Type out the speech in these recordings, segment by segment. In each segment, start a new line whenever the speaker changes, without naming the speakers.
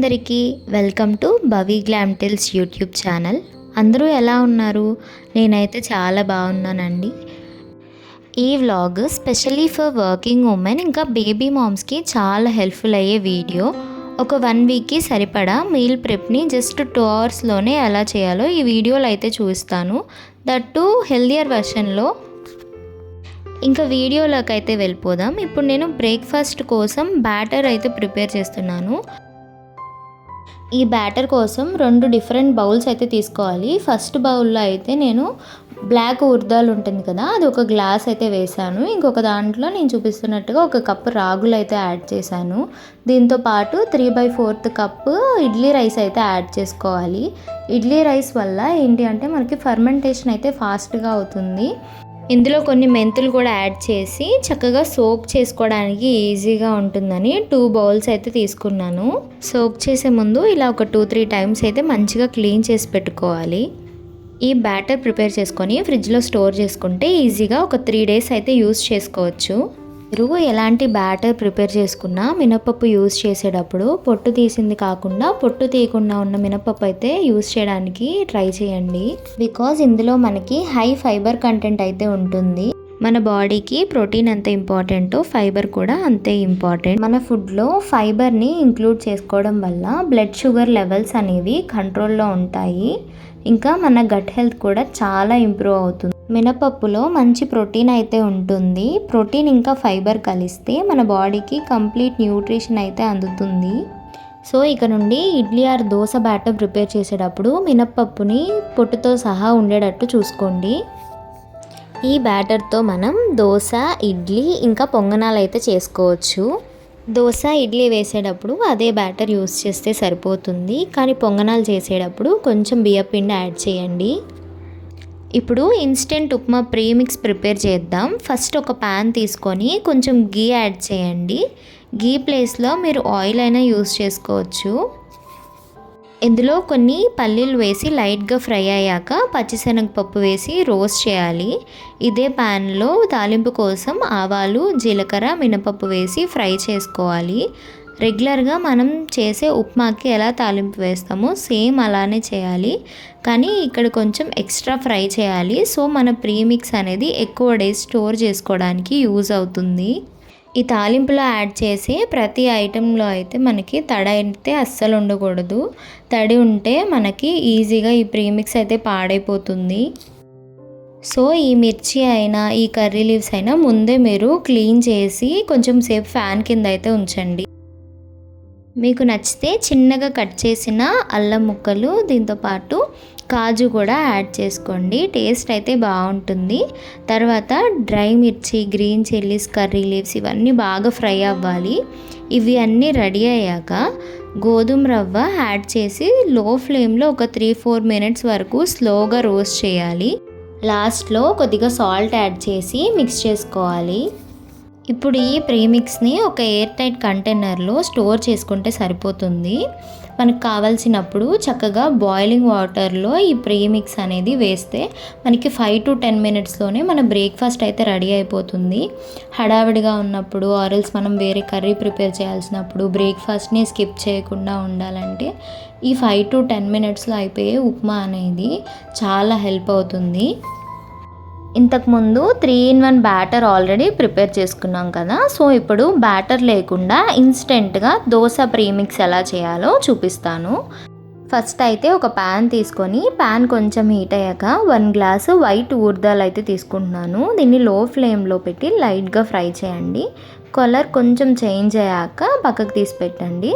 అందరికీ welcome to Bhavi glam tales YouTube channel. అందరూ ఎలా ఉన్నారు? నేనైతే చాలా బాగున్నానండి. ఈ vlog specially for working women ఇంకా బేబీ మామ్స్కి చాలా హెల్ప్ఫుల్ అయ్యే వీడియో. ఒక 1 వీక్కి సరిపడా మీల్ ప్రెప్ని జస్ట్ 2 అవర్స్లోనే ఎలా చేయాలో ఈ వీడియోలో అయితే చూపిస్తాను. దట్టు హెల్దియర్ వెర్షన్లో. ఇంకా వీడియోలోకి అయితే వెళ్ళిపోదాం. ఇప్పుడు నేను బ్రేక్ఫాస్ట్ కోసం బ్యాటర్ అయితే ప్రిపేర్ చేస్తున్నాను. ఈ బ్యాటర్ కోసం 2 డిఫరెంట్ బౌల్స్ అయితే తీసుకోవాలి. ఫస్ట్ బౌల్లో అయితే నేను బ్లాక్ ఉర్దాలు ఉంటుంది కదా, అది ఒక గ్లాస్ అయితే వేసాను. ఇంకొక దాంట్లో నేను చూపిస్తున్నట్టుగా 1 కప్పు రాగులు అయితే యాడ్ చేశాను. దీంతో పాటు 3/4 కప్పు ఇడ్లీ రైస్ అయితే యాడ్ చేసుకోవాలి. ఇడ్లీ రైస్ వల్ల ఏంటి అంటే మనకి ఫర్మెంటేషన్ అయితే ఫాస్ట్గా అవుతుంది. ఇందులో కొన్ని మెంతులు కూడా యాడ్ చేసి చక్కగా సోక్ చేసుకోవడానికి ఈజీగా ఉంటుందని 2 బౌల్స్ అయితే తీసుకున్నాను. సోక్ చేసే ముందు ఇలా ఒక 2-3 టైమ్స్ అయితే మంచిగా క్లీన్ చేసి పెట్టుకోవాలి. ఈ బ్యాటర్ ప్రిపేర్ చేసుకొని ఫ్రిడ్జ్లో స్టోర్ చేసుకుంటే ఈజీగా ఒక 3 డేస్ అయితే యూస్ చేసుకోవచ్చు. మీరు ఎలాంటి బ్యాటర్ ప్రిపేర్ చేసుకున్నా మినపప్పు యూస్ చేసేటప్పుడు పొట్టు తీసింది కాకుండా పొట్టు తీయకుండా ఉన్న మినపప్పు అయితే యూస్ చేయడానికి ట్రై చేయండి. బికాజ్ ఇందులో మనకి హై ఫైబర్ కంటెంట్ అయితే ఉంటుంది. మన బాడీకి ప్రోటీన్ ఎంత ఇంపార్టెంటో ఫైబర్ కూడా అంతే ఇంపార్టెంట్. మన ఫుడ్లో ఫైబర్ని ఇంక్లూడ్ చేసుకోవడం వల్ల బ్లడ్ షుగర్ లెవెల్స్ అనేవి కంట్రోల్లో ఉంటాయి. ఇంకా మన గట్ హెల్త్ కూడా చాలా ఇంప్రూవ్ అవుతుంది. మినపప్పులో మంచి ప్రోటీన్ అయితే ఉంటుంది. ప్రోటీన్ ఇంకా ఫైబర్ కలిస్తే మన బాడీకి కంప్లీట్ న్యూట్రిషన్ అయితే అందుతుంది. సో ఇక నుండి idli or dosa batter prepare చేసేటప్పుడు మినపప్పుని పొట్టుతో సహా ఉండేటట్టు చూసుకోండి. ఈ బ్యాటర్తో మనం దోశ, ఇడ్లీ ఇంకా పొంగనాలు అయితే చేసుకోవచ్చు. దోశ, ఇడ్లీ వేసేటప్పుడు అదే బ్యాటర్ యూస్ చేస్తే సరిపోతుంది. కానీ పొంగనాలు చేసేటప్పుడు కొంచెం బియ్యపిండి యాడ్ చేయండి. ఇప్పుడు ఇన్స్టెంట్ ఉప్మా ప్రీమిక్స్ ప్రిపేర్ చేద్దాం. ఫస్ట్ ఒక ప్యాన్ తీసుకొని కొంచెం గీ యాడ్ చేయండి. గీ ప్లేస్లో మీరు ఆయిల్ అయినా యూస్ చేసుకోవచ్చు. ఇందులో కొన్ని పల్లీలు వేసి లైట్గా ఫ్రై అయ్యాక పచ్చిశనగపప్పు వేసి రోస్ట్ చేయాలి. ఇదే ప్యాన్లో తాలింపు కోసం ఆవాలు, జీలకర్ర, మినపప్పు వేసి ఫ్రై చేసుకోవాలి. రెగ్యులర్గా మనం చేసే ఉప్మాకి ఎలా తాలింపు వేస్తామో సేమ్ అలానే చేయాలి. కానీ ఇక్కడ కొంచెం ఎక్స్ట్రా ఫ్రై చేయాలి. సో మన ప్రీమిక్స్ అనేది ఎక్కువ డేస్ స్టోర్ చేసుకోవడానికి యూజ్ అవుతుంది. ఈ తాలింపులో యాడ్ చేసే ప్రతి ఐటెంలో అయితే మనకి తడి అయితే అస్సలు ఉండకూడదు. తడి ఉంటే మనకి ఈజీగా ఈ ప్రీమిక్స్ అయితే పాడైపోతుంది. సో ఈ మిర్చి అయినా ఈ కర్రీ లీవ్స్ అయినా ముందే మీరు క్లీన్ చేసి కొంచెం సేపు ఫ్యాన్ కింద అయితే ఉంచండి. మీకు నచ్చితే చిన్నగా కట్ చేసిన అల్లం ముక్కలు, దీంతోపాటు కాజు కూడా యాడ్ చేసుకోండి. టేస్ట్ అయితే బాగుంటుంది. తర్వాత డ్రై మిర్చి, గ్రీన్ చిల్లీస్, కర్రీ లీవ్స్ ఇవన్నీ బాగా ఫ్రై అవ్వాలి. ఇవి అన్నీ రెడీ అయ్యాక గోధుమ రవ్వ యాడ్ చేసి లో ఫ్లేమ్లో ఒక 3-4 మినిట్స్ వరకు స్లోగా రోస్ట్ చేయాలి. లాస్ట్లో కొద్దిగా సాల్ట్ యాడ్ చేసి మిక్స్ చేసుకోవాలి. ఇప్పుడు ఈ ప్రీమిక్స్ని ఒక ఎయిర్ టైట్ కంటైనర్లో స్టోర్ చేసుకుంటే సరిపోతుంది. మనకు కావాల్సినప్పుడు చక్కగా బాయిలింగ్ వాటర్లో ఈ ప్రీమిక్స్ అనేది వేస్తే మనకి 5-10 మినిట్స్లోనే మన బ్రేక్ఫాస్ట్ అయితే రెడీ అయిపోతుంది. హడావిడిగా ఉన్నప్పుడు ఆర్ఎల్స్ మనం వేరే కర్రీ ప్రిపేర్ చేయాల్సినప్పుడు బ్రేక్ఫాస్ట్ని స్కిప్ చేయకుండా ఉండాలంటే ఈ 5-10 మినిట్స్లో అయిపోయే ఉప్మా అనేది చాలా హెల్ప్ అవుతుంది. ఇంతకుముందు 3-in-1 బ్యాటర్ ఆల్రెడీ ప్రిపేర్ చేసుకున్నాం కదా. సో ఇప్పుడు బ్యాటర్ లేకుండా ఇన్స్టెంట్గా దోశ ప్రీమిక్స్ ఎలా చేయాలో చూపిస్తాను. ఫస్ట్ అయితే ఒక ప్యాన్ తీసుకొని ప్యాన్ కొంచెం హీట్ అయ్యాక 1 గ్లాసు వైట్ ఉర్దాలు అయితే తీసుకుంటున్నాను. దీన్ని లో ఫ్లేమ్లో పెట్టి లైట్గా ఫ్రై చేయండి. కలర్ కొంచెం చేంజ్ అయ్యాక పక్కకు తీసి పెట్టండి.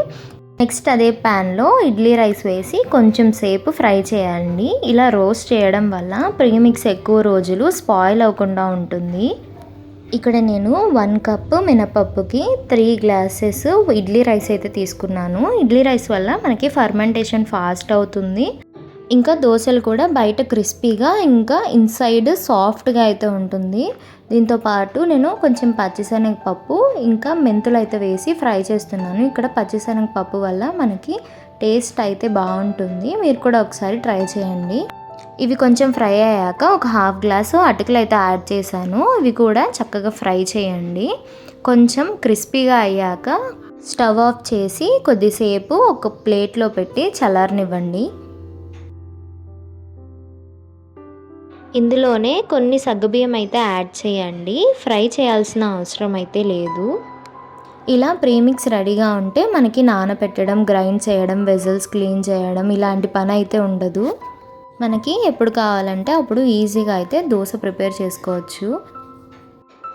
నెక్స్ట్ అదే ప్యాన్లో ఇడ్లీ రైస్ వేసి కొంచెం సేపు ఫ్రై చేయండి. ఇలా రోస్ట్ చేయడం వల్ల ప్రీమిక్స్ ఎక్కువ రోజులు స్పాయిల్ అవ్వకుండా ఉంటుంది. ఇక్కడ నేను 1 కప్పు మినపప్పుకి 3 గ్లాసెస్ ఇడ్లీ రైస్ అయితే తీసుకున్నాను. ఇడ్లీ రైస్ వల్ల మనకి ఫర్మెంటేషన్ ఫాస్ట్ అవుతుంది. ఇంకా దోశలు కూడా బయట క్రిస్పీగా ఇంకా ఇన్సైడ్ సాఫ్ట్గా అయితే ఉంటుంది. దీంతోపాటు నేను కొంచెం పచ్చిశనగపప్పు ఇంకా మెంతులు అయితే వేసి ఫ్రై చేస్తున్నాను. ఇక్కడ పచ్చిశనగపప్పు వల్ల మనకి టేస్ట్ అయితే బాగుంటుంది. మీరు కూడా ఒకసారి ట్రై చేయండి. ఇవి కొంచెం ఫ్రై అయ్యాక ఒక 1/2 గ్లాసు అటుకులు అయితే యాడ్ చేశాను. ఇవి కూడా చక్కగా ఫ్రై చేయండి. కొంచెం క్రిస్పీగా అయ్యాక స్టవ్ ఆఫ్ చేసి కొద్దిసేపు ఒక ప్లేట్లో పెట్టి చల్లారనివ్వండి. ఇందులోనే కొన్ని సగ్గుబియ్యం అయితే యాడ్ చేయండి. ఫ్రై చేయాల్సిన అవసరం అయితే లేదు. ఇలా ప్రీమిక్స్ రెడీగా ఉంటే మనకి నానబెట్టడం, గ్రైండ్ చేయడం, వెజల్స్ క్లీన్ చేయడం ఇలాంటి పని అయితే ఉండదు. మనకి ఎప్పుడు కావాలంటే అప్పుడు ఈజీగా అయితే దోశ ప్రిపేర్ చేసుకోవచ్చు.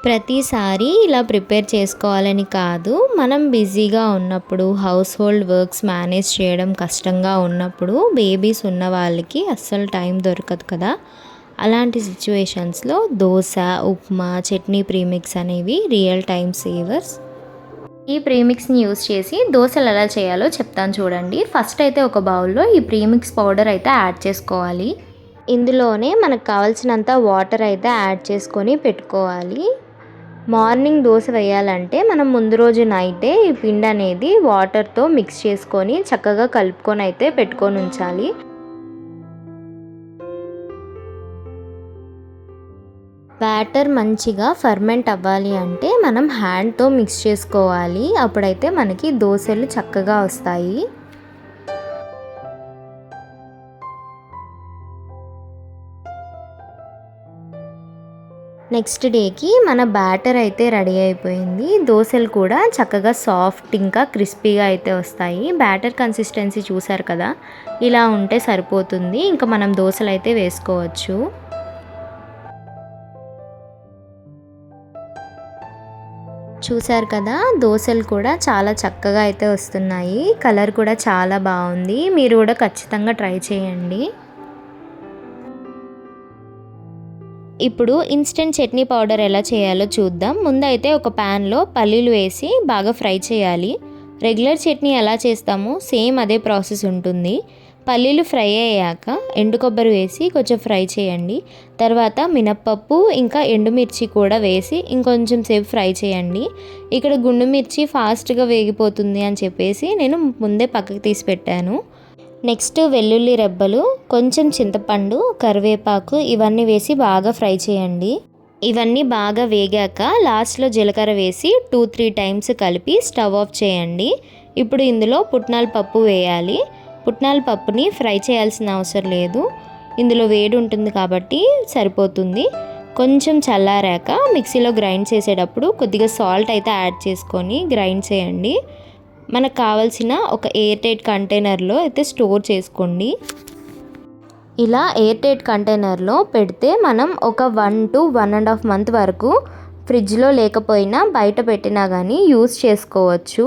ప్రతిసారి ఇలా ప్రిపేర్ చేసుకోవాలని కాదు, మనం బిజీగా ఉన్నప్పుడు, హౌస్ హోల్డ్ వర్క్స్ మేనేజ్ చేయడం కష్టంగా ఉన్నప్పుడు, బేబీస్ ఉన్న వాళ్ళకి అస్సలు టైం దొరకదు కదా. అలాంటి సిచ్యువేషన్స్లో దోశ, ఉప్మా, చట్నీ ప్రీమిక్స్ అనేవి రియల్ టైం సేవర్స్. ఈ ప్రీమిక్స్ని యూస్ చేసి దోశలు ఎలా చేయాలో చెప్తాను చూడండి. ఫస్ట్ అయితే ఒక బౌల్లో ఈ ప్రీమిక్స్ పౌడర్ అయితే యాడ్ చేసుకోవాలి. ఇందులోనే మనకు కావాల్సినంత వాటర్ అయితే యాడ్ చేసుకొని పెట్టుకోవాలి. మార్నింగ్ దోశ వేయాలంటే మనం ముందు రోజు నైటే ఈ పిండి అనేది వాటర్తో మిక్స్ చేసుకొని చక్కగా కలుపుకొని అయితే పెట్టుకొని ఉంచాలి. బ్యాటర్ మంచిగా ఫర్మెంట్ అవ్వాలి అంటే మనం హ్యాండ్తో మిక్స్ చేసుకోవాలి. అప్పుడైతే మనకి దోశలు చక్కగా వస్తాయి. నెక్స్ట్ డేకి మన బ్యాటర్ అయితే రెడీ అయిపోయింది. దోశలు కూడా చక్కగా సాఫ్ట్ ఇంకా క్రిస్పీగా అయితే వస్తాయి. బ్యాటర్ కన్సిస్టెన్సీ చూసారు కదా, ఇలా ఉంటే సరిపోతుంది. ఇంకా మనం దోశలు అయితే వేసుకోవచ్చు. చూసారు కదా, దోశలు కూడా చాలా చక్కగా అయితే వస్తున్నాయి. కలర్ కూడా చాలా బాగుంది. మీరు కూడా ఖచ్చితంగా ట్రై చేయండి. ఇప్పుడు ఇన్స్టెంట్ చట్నీ పౌడర్ ఎలా చేయాలో చూద్దాం. ముందైతే ఒక ప్యాన్లో పల్లీలు వేసి బాగా ఫ్రై చేయాలి. రెగ్యులర్ చట్నీ ఎలా చేస్తామో సేమ్ అదే ప్రాసెస్ ఉంటుంది. పల్లీలు ఫ్రై అయ్యాక ఎండు కొబ్బరి వేసి కొంచెం ఫ్రై చేయండి. తర్వాత మినప్పప్పు ఇంకా ఎండుమిర్చి కూడా వేసి ఇంకొంచెం సేపు ఫ్రై చేయండి. ఇక్కడ గుండు మిర్చి ఫాస్ట్గా వేగిపోతుంది అని చెప్పేసి నేను ముందే పక్కకు తీసి పెట్టాను. నెక్స్ట్ వెల్లుల్లి రెబ్బలు, కొంచెం చింతపండు, కరివేపాకు ఇవన్నీ వేసి బాగా ఫ్రై చేయండి. ఇవన్నీ బాగా వేగాక లాస్ట్లో జీలకర్ర వేసి 2-3 టైమ్స్ కలిపి స్టవ్ ఆఫ్ చేయండి. ఇప్పుడు ఇందులో పుట్నాల పప్పు వేయాలి. పుట్నాల పప్పుని ఫ్రై చేయాల్సిన అవసరం లేదు, ఇందులో వేడి ఉంటుంది కాబట్టి సరిపోతుంది. కొంచెం చల్లారాక మిక్సీలో గ్రైండ్ చేసేటప్పుడు కొద్దిగా సాల్ట్ అయితే యాడ్ చేసుకొని గ్రైండ్ చేయండి. మనకు కావాల్సిన ఒక ఎయిర్ టైట్ కంటైనర్లో అయితే స్టోర్ చేసుకోండి. ఇలా ఎయిర్ టైట్ కంటైనర్లో పెడితే మనం ఒక 1 to 1.5 month వరకు ఫ్రిడ్జ్లో లేకపోయినా బయట పెట్టినా కానీ యూస్ చేసుకోవచ్చు.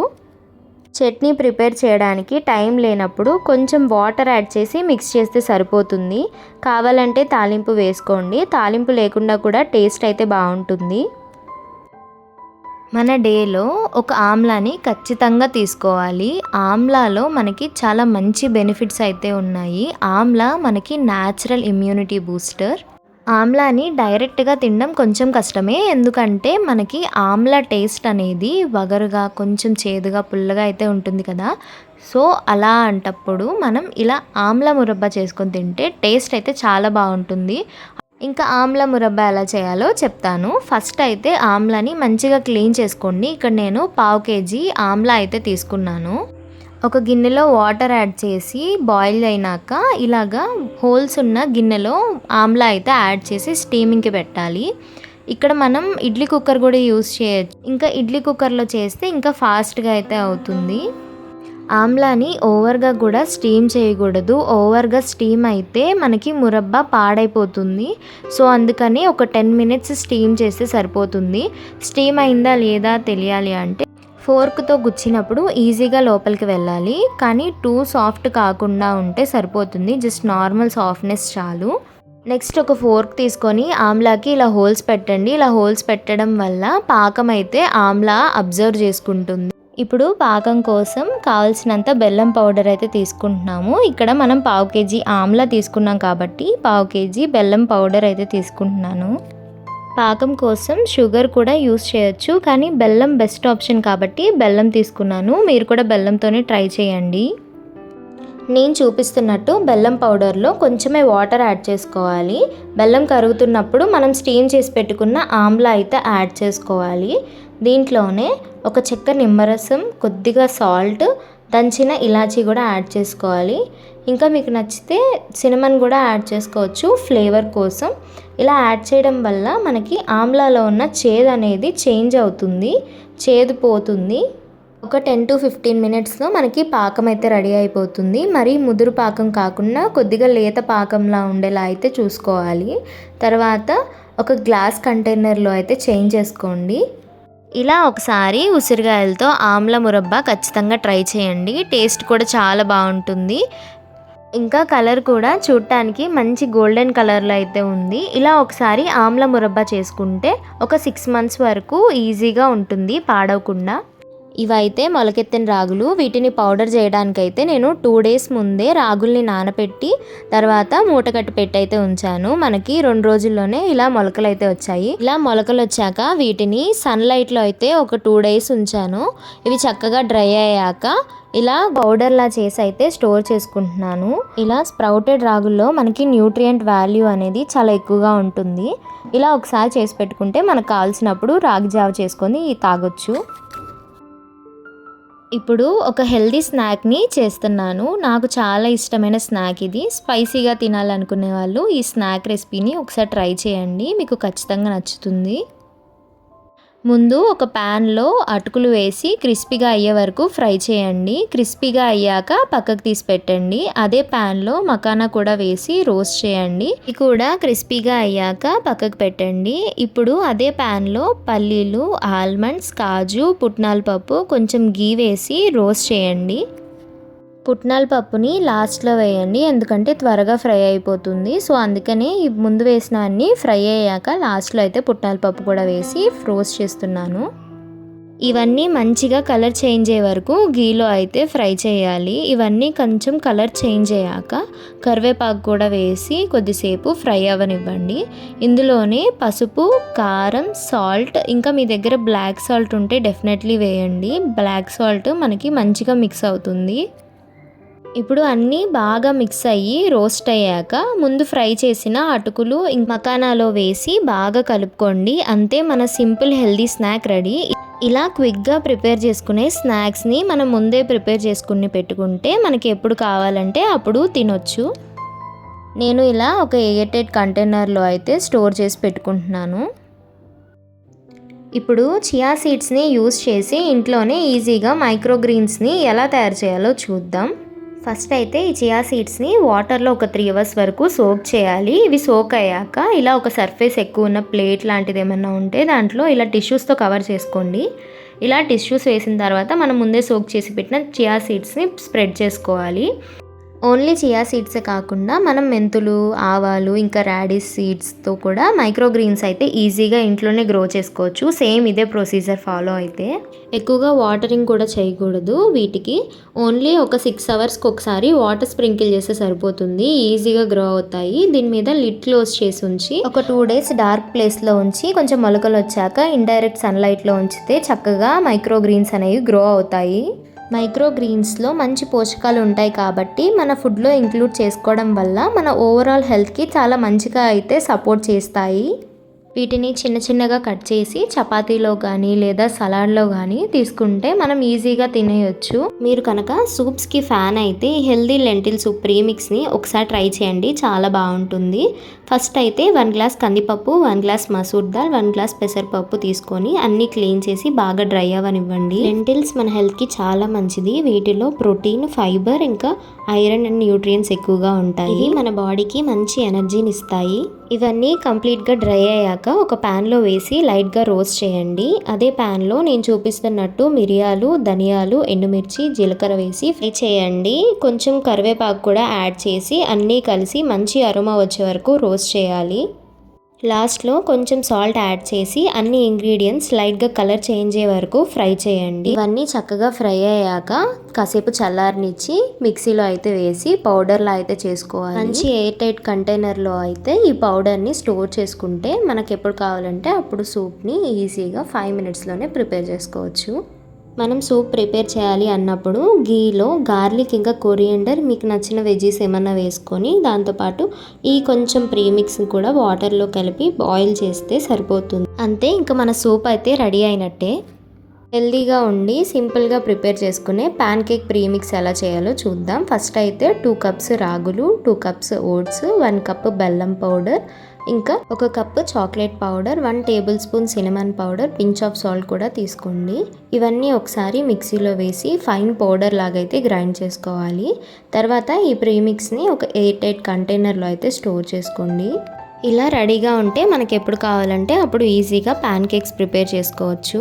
చట్నీ ప్రిపేర్ చేయడానికి టైం లేనప్పుడు కొంచెం వాటర్ యాడ్ చేసి మిక్స్ చేస్తే సరిపోతుంది. కావాలంటే తాలింపు వేసుకోండి, తాలింపు లేకుండా కూడా టేస్ట్ అయితే బాగుంటుంది. మన డేలో ఒక ఆమ్లాని ఖచ్చితంగా తీసుకోవాలి. ఆమ్లాలో మనకి చాలా మంచి బెనిఫిట్స్ అయితే ఉన్నాయి. ఆమ్లా మనకి న్యాచురల్ ఇమ్యూనిటీ బూస్టర్. ఆమ్లాని డైరెక్ట్గా తినడం కొంచెం కష్టమే, ఎందుకంటే మనకి ఆమ్లా టేస్ట్ అనేది వగరుగా, కొంచెం చేదుగా, పుల్లగా అయితే ఉంటుంది కదా. సో అలా అంటప్పుడు మనం ఇలా ఆమ్లా మురబ్బా చేసుకొని తింటే టేస్ట్ అయితే చాలా బాగుంటుంది. ఇంకా ఆమ్లా మురబ్బా ఎలా చేయాలో చెప్తాను. ఫస్ట్ అయితే ఆమ్లాని మంచిగా క్లీన్ చేసుకోండి. ఇక్కడ నేను 1/2 kg ఆమ్లా అయితే తీసుకున్నాను. ఒక గిన్నెలో వాటర్ యాడ్ చేసి బాయిల్ అయినాక ఇలాగా హోల్స్ ఉన్న గిన్నెలో ఆమ్లా అయితే యాడ్ చేసి స్టీమింగ్కి పెట్టాలి. ఇక్కడ మనం ఇడ్లీ కుక్కర్ కూడా యూస్ చేయొచ్చు. ఇంకా ఇడ్లీ కుక్కర్లో చేస్తే ఇంకా ఫాస్ట్గా అయితే అవుతుంది. ఆమ్లాని ఓవర్గా కూడా స్టీమ్ చేయకూడదు. ఓవర్గా స్టీమ్ అయితే మనకి మురబ్బా పాడైపోతుంది. సో అందుకని ఒక 10 minutes స్టీమ్ చేస్తే సరిపోతుంది. స్టీమ్ అయిందా లేదా తెలియాలి అంటే ఫోర్క్తో గుచ్చినప్పుడు ఈజీగా లోపలికి వెళ్ళాలి, కానీ టూ సాఫ్ట్ కాకుండా ఉంటే సరిపోతుంది. జస్ట్ నార్మల్ సాఫ్ట్నెస్ చాలు. నెక్స్ట్ ఒక ఫోర్క్ తీసుకొని ఆమ్లాకి ఇలా హోల్స్ పెట్టండి. ఇలా హోల్స్ పెట్టడం వల్ల పాకం అయితే ఆమ్లా అబ్జర్వ్ చేసుకుంటుంది. ఇప్పుడు పాకం కోసం కావాల్సినంత బెల్లం పౌడర్ అయితే తీసుకుంటున్నాము. ఇక్కడ మనం 1/2 kg ఆమ్లా తీసుకున్నాం కాబట్టి 1/2 kg బెల్లం పౌడర్ అయితే తీసుకుంటున్నాను. పాకం కోసం షుగర్ కూడా యూస్ చేయొచ్చు, కానీ బెల్లం బెస్ట్ ఆప్షన్ కాబట్టి బెల్లం తీసుకున్నాను. మీరు కూడా బెల్లంతోనే ట్రై చేయండి. నేను చూపిస్తున్నట్టు బెల్లం పౌడర్లో కొంచెమే వాటర్ యాడ్ చేసుకోవాలి. బెల్లం కరుగుతున్నప్పుడు మనం స్టీమ్ చేసి పెట్టుకున్న ఆమ్లా అయితే యాడ్ చేసుకోవాలి. దీంట్లోనే ఒక చెక్క నిమ్మరసం, కొద్దిగా సాల్ట్, దంచిన ఇలాచీ కూడా యాడ్ చేసుకోవాలి. ఇంకా మీకు నచ్చితే సినమన్ కూడా యాడ్ చేసుకోవచ్చు ఫ్లేవర్ కోసం. ఇలా యాడ్ చేయడం వల్ల మనకి ఆమ్లాలో ఉన్న చేదు అనేది చేంజ్ అవుతుంది, చేదు పోతుంది. ఒక 10 to 15 మినిట్స్లో మనకి పాకం అయితే రెడీ అయిపోతుంది. మరీ ముదురు పాకం కాకుండా కొద్దిగా లేత పాకంలా ఉండేలా అయితే చూసుకోవాలి. తర్వాత ఒక గ్లాస్ కంటైనర్లో అయితే చేంజ్ చేసుకోండి. ఇలా ఒకసారి ఉసిరికాయలతో ఆమ్ల మురబ్బా ఖచ్చితంగా ట్రై చేయండి. టేస్ట్ కూడా చాలా బాగుంటుంది. ఇంకా కలర్ కూడా చూడటానికి మంచి గోల్డెన్ కలర్లో అయితే ఉంది. ఇలా ఒకసారి ఆమ్ల మురబ్బా చేసుకుంటే ఒక 6 months వరకు ఈజీగా ఉంటుంది, పాడవకుండా. ఇవైతే మొలకెత్తిన రాగులు. వీటిని పౌడర్ చేయడానికైతే నేను 2 days ముందే రాగుల్ని నానబెట్టి తర్వాత మూట కట్టి పెట్టి అయితే ఉంచాను. మనకి 2 రోజుల్లోనే ఇలా మొలకలు అయితే వచ్చాయి. ఇలా మొలకలు వచ్చాక వీటిని సన్లైట్లో అయితే ఒక 2 days ఉంచాను. ఇవి చక్కగా డ్రై అయ్యాక ఇలా పౌడర్లా చేసి అయితే స్టోర్ చేసుకుంటున్నాను. ఇలా స్ప్రౌటెడ్ రాగుల్లో మనకి న్యూట్రియంట్ వాల్యూ అనేది చాలా ఎక్కువగా ఉంటుంది. ఇలా ఒకసారి చేసి పెట్టుకుంటే మనకు కావాల్సినప్పుడు రాగి జావ చేసుకొని తాగొచ్చు. ఇప్పుడు ఒక హెల్దీ స్నాక్ని చేస్తున్నాను. నాకు చాలా ఇష్టమైన స్నాక్ ఇది. స్పైసీగా తినాలనుకునే వాళ్ళు ఈ స్నాక్ రెసిపీని ఒకసారి ట్రై చేయండి, మీకు ఖచ్చితంగా నచ్చుతుంది. ముందు ఒక ప్యాన్లో అటుకులు వేసి క్రిస్పీగా అయ్యే వరకు ఫ్రై చేయండి. క్రిస్పీగా అయ్యాక పక్కకు తీసి పెట్టండి. అదే ప్యాన్లో మకానా కూడా వేసి రోస్ట్ చేయండి. ఇది కూడా క్రిస్పీగా అయ్యాక పక్కకు పెట్టండి. ఇప్పుడు అదే ప్యాన్లో పల్లీలు, ఆల్మండ్స్, కాజు, పుట్నాల పప్పు, కొంచెం గీ వేసి రోస్ట్ చేయండి. పుట్నాల పప్పుని లాస్ట్లో వేయండి, ఎందుకంటే త్వరగా ఫ్రై అయిపోతుంది. సో అందుకనే ముందు వేసిన అన్నీ ఫ్రై అయ్యాక లాస్ట్లో అయితే పుట్నాల పప్పు కూడా వేసి రోస్ట్ చేస్తున్నాను. ఇవన్నీ మంచిగా కలర్ చేంజ్ అయ్యే వరకు గీలో అయితే ఫ్రై చేయాలి. ఇవన్నీ కొంచెం కలర్ చేంజ్ అయ్యాక కరివేపాకు కూడా వేసి కొద్దిసేపు ఫ్రై అవ్వనివ్వండి. ఇందులోనే పసుపు, కారం, సాల్ట్, ఇంకా మీ దగ్గర బ్లాక్ సాల్ట్ ఉంటే డెఫినెట్లీ వేయండి. బ్లాక్ సాల్ట్ మనకి మంచిగా మిక్స్ అవుతుంది. ఇప్పుడు అన్నీ బాగా మిక్స్ అయ్యి రోస్ట్ అయ్యాక ముందు ఫ్రై చేసిన అటుకులు మకానాలో వేసి బాగా కలుపుకోండి. అంతే, మన సింపుల్ హెల్దీ స్నాక్ రెడీ. ఇలా క్విక్గా ప్రిపేర్ చేసుకునే స్నాక్స్ని మనం ముందే ప్రిపేర్ చేసుకుని పెట్టుకుంటే మనకి ఎప్పుడు కావాలంటే అప్పుడు తినొచ్చు. నేను ఇలా ఒక ఎయిర్టైట్ కంటైనర్లో అయితే స్టోర్ చేసి పెట్టుకుంటున్నాను. ఇప్పుడు చియా సీడ్స్ని యూస్ చేసి ఇంట్లోనే ఈజీగా మైక్రోగ్రీన్స్ని ఎలా తయారు చేయాలో చూద్దాం. ఫస్ట్ అయితే ఈ చియా సీడ్స్ని వాటర్లో ఒక 3 hours వరకు సోక్ చేయాలి. ఇవి సోక్ అయ్యాక ఇలా ఒక సర్ఫేస్ ఎక్కువ ఉన్న ప్లేట్ లాంటిది ఏమన్నా ఉంటే దాంట్లో ఇలా టిష్యూస్తో కవర్ చేసుకోండి. ఇలా టిష్యూస్ వేసిన తర్వాత మనం ముందే సోక్ చేసి పెట్టిన చియా సీడ్స్ని స్ప్రెడ్ చేసుకోవాలి. ఓన్లీ చియా సీడ్సే కాకుండా మనం మెంతులు, ఆవాలు, ఇంకా రాడిష్ సీడ్స్తో కూడా మైక్రోగ్రీన్స్ అయితే ఈజీగా ఇంట్లోనే గ్రో చేసుకోవచ్చు. సేమ్ ఇదే ప్రొసీజర్ ఫాలో అయితే. ఎక్కువగా వాటరింగ్ కూడా చేయకూడదు వీటికి. ఓన్లీ ఒక 6 hours ఒకసారి వాటర్ స్ప్రింకిల్ చేస్తే సరిపోతుంది, ఈజీగా గ్రో అవుతాయి. దీని మీద లిడ్ క్లోజ్ చేసి ఉంచి ఒక 2 days డార్క్ ప్లేస్లో ఉంచి కొంచెం మొలకలు వచ్చాక ఇండైరెక్ట్ సన్లైట్లో ఉంచితే చక్కగా మైక్రోగ్రీన్స్ అనేవి గ్రో అవుతాయి. మైక్రోగ్రీన్స్లో మంచి పోషకాలు ఉంటాయి కాబట్టి మన ఫుడ్లో ఇంక్లూడ్ చేసుకోవడం వల్ల మన ఓవరాల్ హెల్త్కి చాలా మంచిగా అయితే సపోర్ట్ చేస్తాయి. వీటిని చిన్న చిన్నగా కట్ చేసి చపాతీలో కానీ లేదా సలాడ్లో కానీ తీసుకుంటే మనం ఈజీగా తినేయొచ్చు. మీరు కనుక సూప్స్కి ఫ్యాన్ అయితే ఈ హెల్దీ లెంటిల్ సూప్ ప్రీమిక్స్ని ఒకసారి ట్రై చేయండి, చాలా బాగుంటుంది. ఫస్ట్ అయితే 1 glass కందిపప్పు, 1 glass మసూర్ దాల్, 1 glass పెసరపప్పు తీసుకొని అన్నీ క్లీన్ చేసి బాగా డ్రై అవ్వనివ్వండి. లెంటిల్స్ మన హెల్త్కి చాలా మంచిది. వీటిలో ప్రోటీన్, ఫైబర్, ఇంకా ఐరన్ అండ్ న్యూట్రియంట్స్ ఎక్కువగా ఉంటాయి. మన బాడీకి మంచి ఎనర్జీని ఇస్తాయి. ఇవన్నీ కంప్లీట్గా డ్రై అయ్యాక ఒక ప్యాన్లో వేసి లైట్గా రోస్ట్ చేయండి. అదే ప్యాన్లో నేను చూపిస్తున్నట్టు మిరియాలు, ధనియాలు, ఎండుమిర్చి, జీలకర్ర వేసి ఫ్రై చేయండి. కొంచెం కరివేపాకు కూడా యాడ్ చేసి అన్నీ కలిసి మంచి అరోమా వచ్చే వరకు రోస్ట్ చేయాలి. లాస్ట్లో కొంచెం సాల్ట్ యాడ్ చేసి అన్ని ఇంగ్రీడియంట్స్ లైట్గా కలర్ చేంజ్ అయ్యే వరకు ఫ్రై చేయండి. ఇవన్నీ చక్కగా ఫ్రై అయ్యాక కాసేపు చల్లారనిచ్చి మిక్సీలో అయితే వేసి పౌడర్లా అయితే చేసుకోవాలి. మంచి ఎయిర్ టైట్ కంటైనర్లో అయితే ఈ పౌడర్ని స్టోర్ చేసుకుంటే మనకు ఎప్పుడు కావాలంటే అప్పుడు సూప్ని ఈజీగా 5 minutesలోనే ప్రిపేర్ చేసుకోవచ్చు. మనం సూప్ ప్రిపేర్ చేయాలి అన్నప్పుడు గీలో గార్లిక్ ఇంకా కొరియండర్ మీకు నచ్చిన వెజ్జీస్ ఏమన్నా వేసుకొని దాంతోపాటు ఈ కొంచెం ప్రీమిక్స్ కూడా వాటర్లో కలిపి బాయిల్ చేస్తే సరిపోతుంది. అంతే, ఇంకా మన సూప్ అయితే రెడీ అయినట్టే. హెల్దీగా ఉండి సింపుల్గా ప్రిపేర్ చేసుకునే ప్యాన్ కేక్ ప్రీమిక్స్ ఎలా చేయాలో చూద్దాం. ఫస్ట్ అయితే 2 కప్స్ రాగులు, 2 కప్స్ ఓట్స్, 1 కప్ బెల్లం పౌడర్, ఇంకా 1 cup chocolate powder, 1 table spoon cinnamon powder, pinch of salt కూడా తీసుకోండి. ఇవన్నీ ఒకసారి మిక్సీలో వేసి ఫైన్ పౌడర్ లాగా అయితే గ్రైండ్ చేసుకోవాలి. తర్వాత ఈ ప్రీమిక్స్ని ఒక ఎయిర్ టైట్ కంటైనర్లో అయితే స్టోర్ చేసుకోండి. ఇలా రెడీగా ఉంటే మనకి ఎప్పుడు కావాలంటే అప్పుడు ఈజీగా ప్యాన్ కేక్స్ ప్రిపేర్ చేసుకోవచ్చు.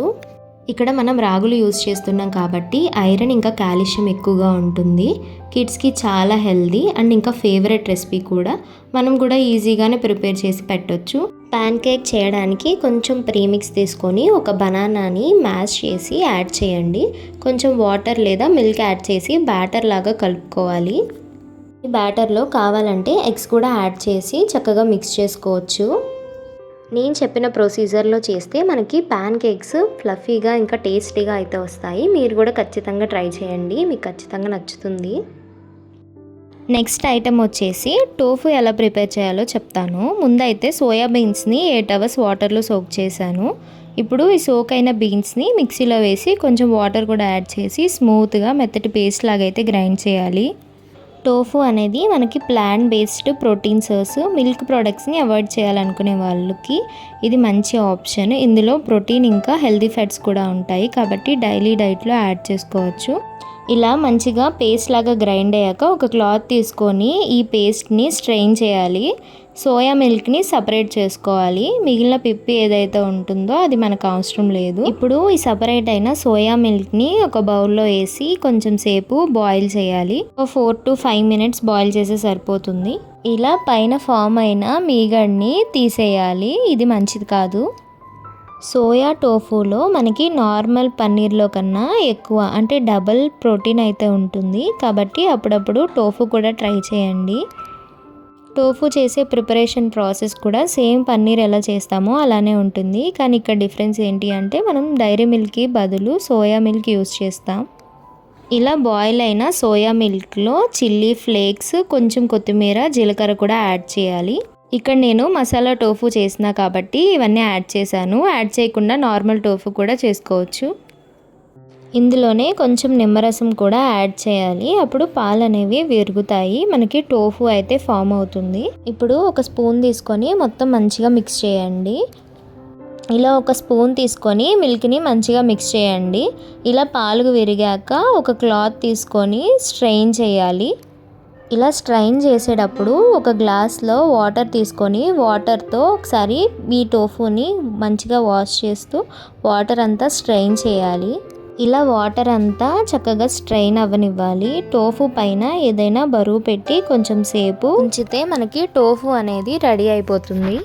ఇక్కడ మనం రాగులు యూజ్ చేస్తున్నాం కాబట్టి ఐరన్ ఇంకా కాల్షియం ఎక్కువగా ఉంటుంది. కిడ్స్కి చాలా హెల్దీ అండ్ ఇంకా ఫేవరెట్ రెసిపీ కూడా. మనం కూడా ఈజీగానే ప్రిపేర్ చేసి పెట్టొచ్చు. ప్యాన్ కేక్ చేయడానికి కొంచెం ప్రీమిక్స్ తీసుకొని ఒక బనానాని మ్యాష్ చేసి యాడ్ చేయండి. కొంచెం వాటర్ లేదా మిల్క్ యాడ్ చేసి బ్యాటర్ లాగా కలుపుకోవాలి. ఈ బ్యాటర్లో కావాలంటే ఎగ్స్ కూడా యాడ్ చేసి చక్కగా మిక్స్ చేసుకోవచ్చు. నేను చెప్పిన ప్రొసీజర్లో చేస్తే మనకి ప్యాన్ కేక్స్ ఫ్లఫీగా ఇంకా టేస్టీగా అయితే వస్తాయి. మీరు కూడా ఖచ్చితంగా ట్రై చేయండి, మీకు ఖచ్చితంగా నచ్చుతుంది. నెక్స్ట్ ఐటెం వచ్చేసి టోఫు ఎలా ప్రిపేర్ చేయాలో చెప్తాను. ముందైతే సోయా బీన్స్ని 8 అవర్స్ వాటర్లో సోక్ చేశాను. ఇప్పుడు ఈ సోక్ అయిన బీన్స్ని మిక్సీలో వేసి కొంచెం వాటర్ కూడా యాడ్ చేసి స్మూత్గా మెత్తటి పేస్ట్ లాగా అయితే గ్రైండ్ చేయాలి. టోఫు అనేది మనకి plant based protein source. Milk ప్రొడక్ట్స్ని అవాయిడ్ చేయాలనుకునే వాళ్ళకి ఇది మంచి ఆప్షన్. ఇందులో ప్రోటీన్ ఇంకా హెల్తీ ఫ్యాట్స్ కూడా ఉంటాయి కాబట్టి డైలీ డైట్లో యాడ్ చేసుకోవచ్చు. ఇలా మంచిగా పేస్ట్ లాగా గ్రైండ్ అయ్యాక ఒక క్లాత్ తీసుకొని ఈ పేస్ట్ని స్ట్రెయిన్ చేయాలి. సోయా మిల్క్ని సపరేట్ చేసుకోవాలి. మిగిలిన పిప్పి ఏదైతే ఉంటుందో అది మనకు అవసరం లేదు. ఇప్పుడు ఈ సపరేట్ అయిన సోయా మిల్క్ని ఒక బౌల్లో వేసి కొంచెం సేపు బాయిల్ చేయాలి. 4 to 5 minutes బాయిల్ చేస్తే సరిపోతుంది. ఇలా పైన ఫామ్ అయిన మీగడ్ని తీసేయాలి, ఇది మంచిది కాదు. సోయా టోఫూలో మనకి నార్మల్ పన్నీర్లో కన్నా ఎక్కువ అంటే డబల్ ప్రోటీన్ అయితే ఉంటుంది కాబట్టి అప్పుడప్పుడు టోఫు కూడా ట్రై చేయండి. టోఫు చేసే ప్రిపరేషన్ ప్రాసెస్ కూడా సేమ్ పన్నీర్ ఎలా చేస్తామో అలానే ఉంటుంది. కానీ ఇక్కడ డిఫరెన్స్ ఏంటి అంటే మనం డైరీ మిల్క్కి బదులు సోయా మిల్క్ యూస్ చేస్తాం. ఇలా బాయిల్ అయిన సోయా మిల్క్లో చిల్లీ ఫ్లేక్స్, కొంచెం కొత్తిమీర, జీలకర్ర కూడా యాడ్ చేయాలి. ఇక్కడ నేను మసాలా టోఫు చేసిన కాబట్టి ఇవన్నీ యాడ్ చేశాను. యాడ్ చేయకుండా నార్మల్ టోఫు కూడా చేసుకోవచ్చు. ఇందులోనే కొంచెం నిమ్మరసం కూడా యాడ్ చేయాలి. అప్పుడు పాలు అనేవి విరుగుతాయి, మనకి టోఫు అయితే ఫామ్ అవుతుంది. ఇప్పుడు ఒక స్పూన్ తీసుకొని మొత్తం మంచిగా మిక్స్ చేయండి. ఇలా ఒక స్పూన్ తీసుకొని మిల్క్ని మంచిగా మిక్స్ చేయండి. ఇలా పాలు విరిగాక ఒక క్లాత్ తీసుకొని స్ట్రెయిన్ చేయాలి. ఇలా స్ట్రెయిన్ చేసేటప్పుడు ఒక గ్లాస్లో వాటర్ తీసుకొని వాటర్తో ఒకసారి ఈ టోఫుని మంచిగా వాష్ చేస్తూ వాటర్ అంతా స్ట్రెయిన్ చేయాలి. ఇలా వాటర్ అంతా చక్కగా స్ట్రెయిన్ అవ్వనివ్వాలి. టోఫు పైన ఏదైనా బరువు పెట్టి కొంచెం సేపు ఉంచితే మనకి టోఫు అనేది రెడీ అయిపోతుంది.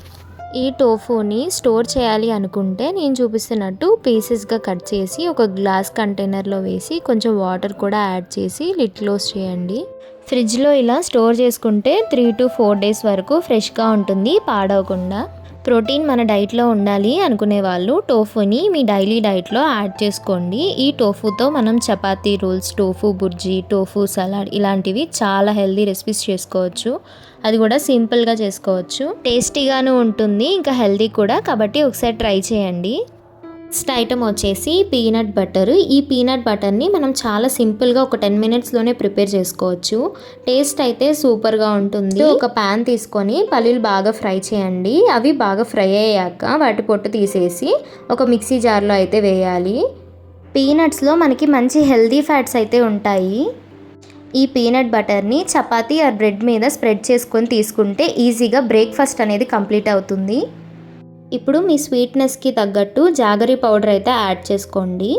ఈ టోఫుని స్టోర్ చేయాలి అనుకుంటే నేను చూపిస్తున్నట్టు పీసెస్గా కట్ చేసి ఒక గ్లాస్ కంటైనర్లో వేసి కొంచెం వాటర్ కూడా యాడ్ చేసి లిడ్ క్లోజ్ చేయండి. ఫ్రిడ్జ్లో ఇలా స్టోర్ చేసుకుంటే 3 to 4 days వరకు ఫ్రెష్గా ఉంటుంది, పాడవకుండా. ప్రోటీన్ మన డైట్లో ఉండాలి అనుకునే వాళ్ళు టోఫుని మీ డైలీ డైట్లో యాడ్ చేసుకోండి. ఈ టోఫుతో మనం chapati rolls, tofu bhurji, tofu salad ఇలాంటివి చాలా హెల్దీ రెసిపీస్ చేసుకోవచ్చు. అది కూడా సింపుల్గా చేసుకోవచ్చు, టేస్టీగాను ఉంటుంది, ఇంకా హెల్దీ కూడా. కాబట్టి ఒకసారి ట్రై చేయండి. నెక్స్ట్ ఐటమ్ వచ్చేసి పీనట్ బటర్. ఈ పీనట్ బటర్ని మనం చాలా సింపుల్గా ఒక 10 minutesలోనే ప్రిపేర్ చేసుకోవచ్చు. టేస్ట్ అయితే సూపర్గా ఉంటుంది. ఒక ప్యాన్ తీసుకొని పల్లీలు బాగా ఫ్రై చేయండి. అవి బాగా ఫ్రై అయ్యాక వాటి పొట్టు తీసేసి ఒక మిక్సీ జార్లో అయితే వేయాలి. పీనట్స్లో మనకి మంచి హెల్దీ ఫ్యాట్స్ అయితే ఉంటాయి. ఈ పీనట్ బటర్ని చపాతీ ఆర్ బ్రెడ్ మీద స్ప్రెడ్ చేసుకొని తీసుకుంటే ఈజీగా బ్రేక్ఫాస్ట్ అనేది కంప్లీట్ అవుతుంది. ఇప్పుడు మీ స్వీట్నెస్కి తగ్గట్టు జాగరీ పౌడర్ అయితే యాడ్ చేసుకోండి.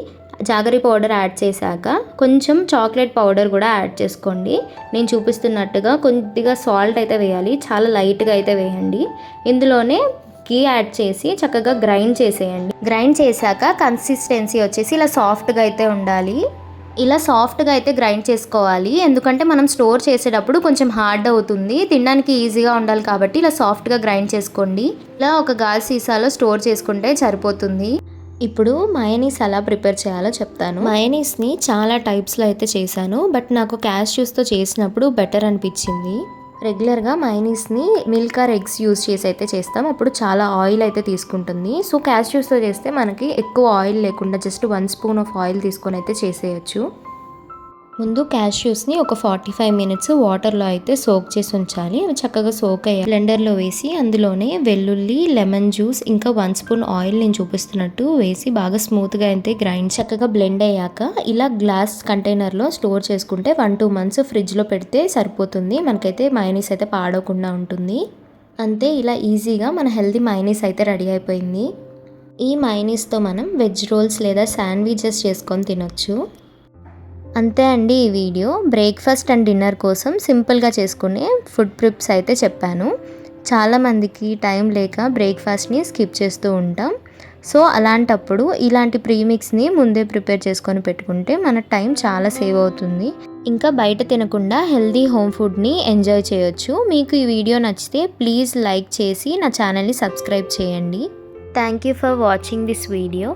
జాగరీ పౌడర్ యాడ్ చేశాక కొంచెం చాక్లెట్ పౌడర్ కూడా యాడ్ చేసుకోండి. నేను చూపిస్తున్నట్టుగా కొద్దిగా సాల్ట్ అయితే వేయాలి, చాలా లైట్గా అయితే వేయండి. ఇందులోనే గీ యాడ్ చేసి చక్కగా గ్రైండ్ చేసేయండి. గ్రైండ్ చేశాక కన్సిస్టెన్సీ వచ్చేసి ఇలా సాఫ్ట్గా అయితే ఉండాలి. ఇలా సాఫ్ట్గా అయితే గ్రైండ్ చేసుకోవాలి, ఎందుకంటే మనం స్టోర్ చేసేటప్పుడు కొంచెం హార్డ్ అవుతుంది, తినడానికి ఈజీగా ఉండాలి కాబట్టి ఇలా సాఫ్ట్గా గ్రైండ్ చేసుకోండి. ఇలా ఒక గాజు సీసాలో స్టోర్ చేసుకుంటే సరిపోతుంది. ఇప్పుడు మయోనీస్ ఎలా ప్రిపేర్ చేయాలో చెప్తాను. మయోనీస్ని చాలా టైప్స్లో అయితే చేశాను, బట్ నాకు క్యాష్యూస్తో చేసినప్పుడు బెటర్ అనిపించింది. రెగ్యులర్గా మయోనీస్ని మిల్క్ ఆర్ ఎగ్స్ యూస్ చేసి అయితే చేస్తాం, అప్పుడు చాలా ఆయిల్ అయితే తీసుకుంటుంది. సో క్యాష్యూస్తో చేస్తే మనకి ఎక్కువ ఆయిల్ లేకుండా జస్ట్ 1 స్పూన్ ఆఫ్ ఆయిల్ తీసుకొని అయితే చేసేయచ్చు. ముందు క్యాష్యూస్ని ఒక 45 మినిట్స్ వాటర్లో అయితే సోక్ చేసి ఉంచాలి. అవి చక్కగా సోక్ అయ్యాయి. బ్లెండర్లో వేసి అందులోనే వెల్లుల్లి, లెమన్ జ్యూస్, ఇంకా 1 స్పూన్ ఆయిల్ నేను చూపిస్తున్నట్టు వేసి బాగా స్మూత్గా అయితే గ్రైండ్ చక్కగా బ్లెండ్ అయ్యాక ఇలా గ్లాస్ కంటైనర్లో స్టోర్ చేసుకుంటే 1-2 మంత్స్ ఫ్రిడ్జ్లో పెడితే సరిపోతుంది. మనకైతే మయోనీస్ అయితే పాడవకుండా ఉంటుంది. అంతే, ఇలా ఈజీగా మన హెల్తీ మయోనీస్ అయితే రెడీ అయిపోయింది. ఈ మయోనీస్తో మనం వెజ్ రోల్స్ లేదా శాండ్విచెస్ చేసుకొని తినొచ్చు. అంతే అండి ఈ వీడియో. బ్రేక్ఫాస్ట్ అండ్ డిన్నర్ కోసం సింపుల్గా చేసుకునే ఫుడ్ ప్రిప్స్ అయితే చెప్పాను. చాలామందికి టైం లేక బ్రేక్ఫాస్ట్ని స్కిప్ చేస్తూ ఉంటాం. సో అలాంటప్పుడు ఇలాంటి ప్రీమిక్స్ని ముందే ప్రిపేర్ చేసుకొని పెట్టుకుంటే మన టైం చాలా సేవ్ అవుతుంది. ఇంకా బయట తినకుండా హెల్దీ హోమ్ ఫుడ్ని ఎంజాయ్ చేయొచ్చు. మీకు ఈ వీడియో నచ్చితే ప్లీజ్ లైక్ చేసి నా ఛానల్ని సబ్స్క్రైబ్ చేయండి. Thank you for watching this video.